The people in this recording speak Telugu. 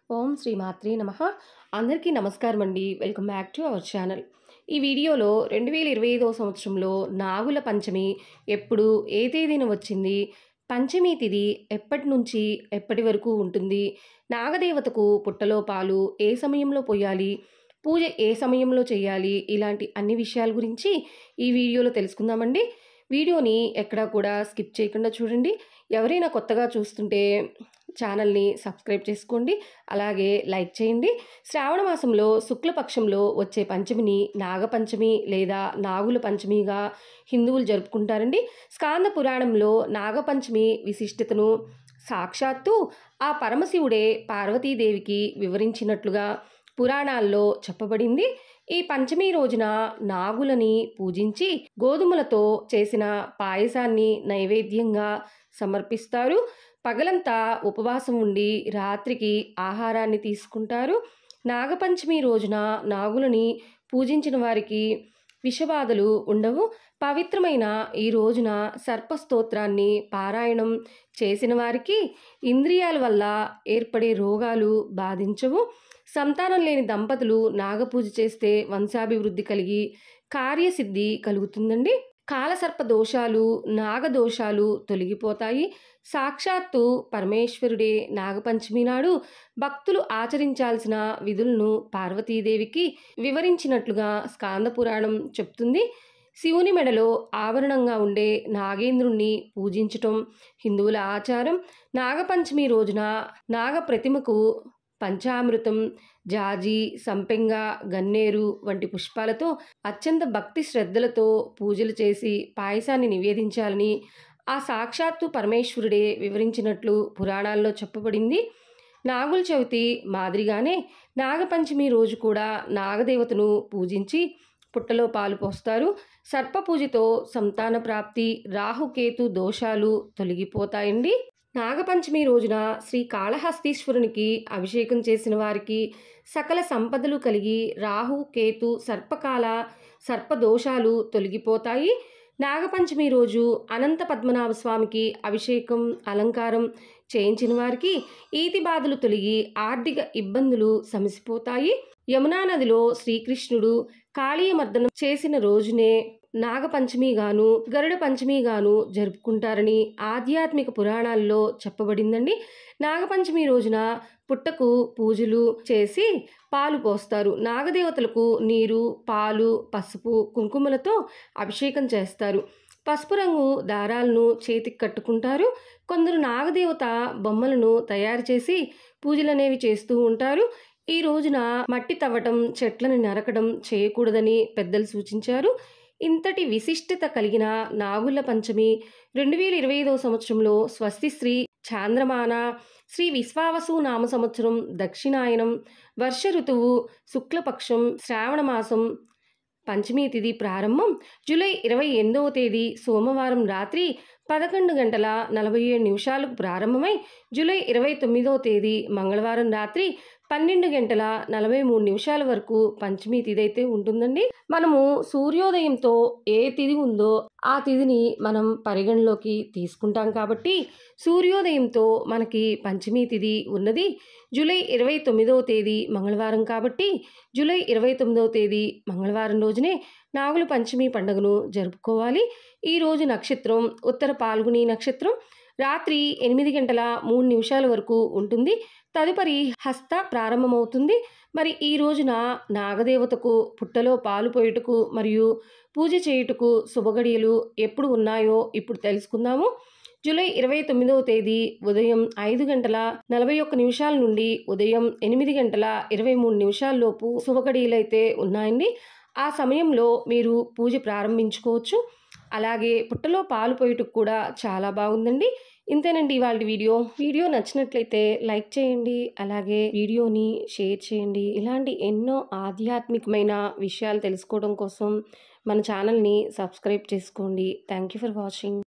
ఓం శ్రీ మాత్రే నమః. అందరికీ నమస్కారం అండి. Welcome back to our channel. ఈ వీడియోలో 2025 సంవత్సరంలో నాగుల పంచమి ఎప్పుడు, ఏ తేదీన వచ్చింది, పంచమి తిథి ఎప్పటి నుంచి ఎప్పటి వరకు ఉంటుంది, నాగదేవతకు పుట్టలో పాలు ఏ సమయంలో పోయాలి, పూజ ఏ సమయంలో చేయాలి, ఇలాంటి అన్ని విషయాల గురించి ఈ వీడియోలో తెలుసుకుందామండి. వీడియోని ఎక్కడా కూడా స్కిప్ చేయకుండా చూడండి. ఎవరైనా కొత్తగా చూస్తుంటే ఛానల్ని సబ్స్క్రైబ్ చేసుకోండి, అలాగే లైక్ చేయండి. శ్రావణ మాసంలో శుక్లపక్షంలో వచ్చే పంచమిని నాగపంచమి లేదా నాగుల పంచమిగా హిందువులు జరుపుకుంటారండి. స్కాంద పురాణంలో నాగపంచమి విశిష్టతను సాక్షాత్తు ఆ పరమశివుడే పార్వతీదేవికి వివరించినట్లుగా పురాణాల్లో చెప్పబడింది. ఈ పంచమి రోజున నాగులని పూజించి గోధుమలతో చేసిన పాయసాన్ని నైవేద్యంగా సమర్పిస్తారు. పగలంతా ఉపవాసం ఉండి రాత్రికి ఆహారాన్ని తీసుకుంటారు. నాగపంచమి రోజున నాగులని పూజించిన వారికి విషబాధలు ఉండవు. పవిత్రమైన ఈ రోజున సర్పస్తోత్రాన్ని పారాయణం చేసిన వారికి ఇంద్రియాల వల్ల ఏర్పడే రోగాలు బాధించవు. సంతానం లేని దంపతులు నాగపూజ చేస్తే వంశాభివృద్ధి కలిగి కార్యసిద్ధి కలుగుతుందండి. కాలసర్ప దోషాలు, నాగదోషాలు తొలగిపోతాయి. సాక్షాత్తు పరమేశ్వరుడే నాగపంచమి నాడు భక్తులు ఆచరించాల్సిన విధులను పార్వతీదేవికి వివరించినట్లుగా స్కాంద పురాణం చెప్తుంది. శివుని మెడలో ఆభరణంగా ఉండే నాగేంద్రుణ్ణి పూజించటం హిందువుల ఆచారం. నాగపంచమి రోజున నాగ ప్రతిమకు పంచామృతం, జాజి, సంపెంగ, గన్నేరు వంటి పుష్పాలతో అత్యంత భక్తి శ్రద్ధలతో పూజలు చేసి పాయసాన్ని నివేదించాలని ఆ సాక్షాత్తు పరమేశ్వరుడే వివరించినట్లు పురాణాల్లో చెప్పబడింది. నాగుల చవితి మాదిరిగానే నాగపంచమి రోజు కూడా నాగదేవతను పూజించి పుట్టలో పాలు పోస్తారు. సర్ప పూజతో సంతాన ప్రాప్తి, రాహుకేతు దోషాలు తొలగిపోతాయండి. నాగపంచమి రోజున శ్రీ కాళహస్తీశ్వరునికి అభిషేకం చేసిన వారికి సకల సంపదలు కలిగి రాహు, కేతు, సర్పకాల, సర్పదోషాలు తొలగిపోతాయి. నాగపంచమి రోజు అనంత పద్మనాభ స్వామికి అభిషేకం, అలంకారం చేయించిన వారికి ఈతి బాధలు తొలగి ఆర్థిక ఇబ్బందులు సమసిపోతాయి. యమునా నదిలో శ్రీకృష్ణుడు కాళీయమర్దనం చేసిన రోజునే నాగపంచమిగాను గరుడ పంచమిగాను జరుపుకుంటారని ఆధ్యాత్మిక పురాణాల్లో చెప్పబడిందండి. నాగపంచమి రోజున పుట్టకు పూజలు చేసి పాలు పోస్తారు. నాగదేవతలకు నీరు, పాలు, పసుపు, కుంకుమలతో అభిషేకం చేస్తారు. పసుపు రంగు దారాలను చేతికి కట్టుకుంటారు. కొందరు నాగదేవత బొమ్మలను తయారు చేసి పూజలనేవి చేస్తూ ఉంటారు. ఈ రోజున మట్టి తవ్వటం, చెట్లను నరకడం చేయకూడదని పెద్దలు సూచించారు. ఇంతటి విశిష్టత కలిగిన నాగుల పంచమి 2025 సంవత్సరంలో స్వస్తి శ్రీ చాంద్రమాన శ్రీ విశ్వావసు నామ సంవత్సరం దక్షిణాయనం వర్ష ఋతువు శుక్లపక్షం శ్రావణ మాసం పంచమీ తిథి ప్రారంభం జూలై 28వ తేదీ సోమవారం రాత్రి 11:47 ప్రారంభమై జూలై 29వ తేదీ మంగళవారం రాత్రి 12:43 వరకు పంచమీ తిథి అయితే ఉంటుందండి. మనము సూర్యోదయంతో ఏ తిథి ఉందో ఆ తిథిని మనం పరిగణలోకి తీసుకుంటాం కాబట్టి సూర్యోదయంతో మనకి పంచమీ తిథి ఉన్నది జూలై 29వ తేదీ మంగళవారం కాబట్టి జూలై 29వ తేదీ మంగళవారం రోజునే నాగుల పంచమి పండుగను జరుపుకోవాలి. ఈ రోజు నక్షత్రం ఉత్తర పాల్గుని నక్షత్రం రాత్రి 8:03 వరకు ఉంటుంది. తదుపరి హస్త ప్రారంభమవుతుంది. మరి ఈ రోజున నాగదేవతకు పుట్టలో పాలు పోయుటకు మరియు పూజ చేయుటకు శుభగడియలు ఎప్పుడు ఉన్నాయో ఇప్పుడు తెలుసుకుందాము. జూలై 29వ తేదీ ఉదయం 5:41 నుండి ఉదయం 8:23 లోపు శుభగడియలైతే ఉన్నాయండి. ఆ సమయంలో మీరు పూజ ప్రారంభించుకోవచ్చు. అలాగే పుట్టలో పాలు పోయుటకు కూడా చాలా బాగుందండి. ఇంతేనండి ఇవాళ వీడియో నచ్చినట్లయితే లైక్ చేయండి, అలాగే వీడియోని షేర్ చేయండి. ఇలాంటి ఎన్నో ఆధ్యాత్మికమైన విషయాలు తెలుసుకోవడం కోసం మన ఛానల్ని సబ్స్క్రైబ్ చేసుకోండి. Thank you for watching.